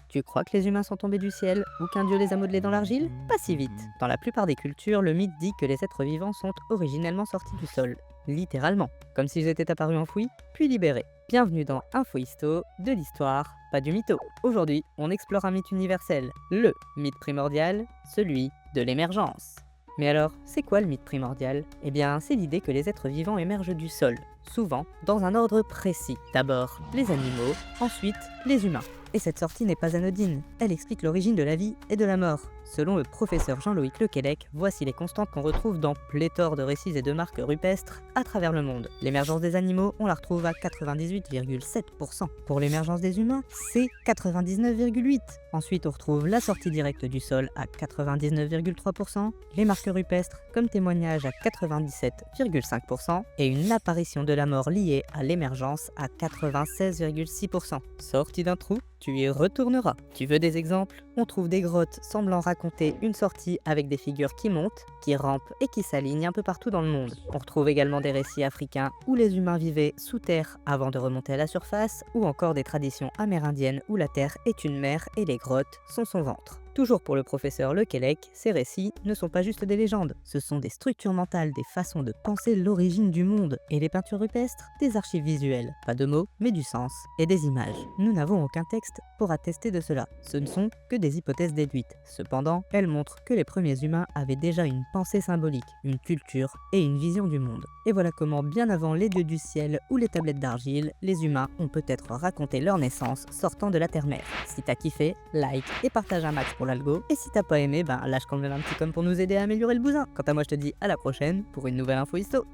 Tu crois que les humains sont tombés du ciel ou qu'un dieu les a modelés dans l'argile? Pas si vite. Dans la plupart des cultures, le mythe dit que les êtres vivants sont originellement sortis du sol. Littéralement. Comme s'ils étaient apparus enfouis, puis libérés. Bienvenue dans Infohisto, de l'histoire, pas du mytho. Aujourd'hui, on explore un mythe universel, le mythe primordial, celui de l'émergence. Mais alors, c'est quoi le mythe primordial? Eh bien, c'est l'idée que les êtres vivants émergent du sol, souvent dans un ordre précis. D'abord les animaux, ensuite les humains. Et cette sortie n'est pas anodine, elle explique l'origine de la vie et de la mort. Selon le professeur Jean-Loïc Lequellec, voici les constantes qu'on retrouve dans pléthore de récits et de marques rupestres à travers le monde. L'émergence des animaux, on la retrouve à 98,7%. Pour l'émergence des humains, c'est 99,8%. Ensuite, on retrouve la sortie directe du sol à 99,3%, les marques rupestres comme témoignage à 97,5% et une apparition de la mort liée à l'émergence à 96,6%. Sorti d'un trou, tu y retourneras. Tu veux des exemples? On trouve des grottes semblant raconter une sortie avec des figures qui montent, qui rampent et qui s'alignent un peu partout dans le monde. On retrouve également des récits africains où les humains vivaient sous terre avant de remonter à la surface, ou encore des traditions amérindiennes où la terre est une mer et les grottes sont son ventre. Toujours pour le professeur Lequellec, ces récits ne sont pas juste des légendes, ce sont des structures mentales, des façons de penser l'origine du monde, et les peintures rupestres, des archives visuelles. Pas de mots, mais du sens et des images. Nous n'avons aucun texte pour attester de cela, ce ne sont que des hypothèses déduites. Cependant, elles montrent que les premiers humains avaient déjà une pensée symbolique, une culture et une vision du monde. Et voilà comment, bien avant les dieux du ciel ou les tablettes d'argile, les humains ont peut-être raconté leur naissance sortant de la terre-mère. Si t'as kiffé, like et partage un max pour l'algo, et si t'as pas aimé, lâche quand même un petit com pour nous aider à améliorer le bousin. Quant à moi, je te dis à la prochaine pour une nouvelle info histo.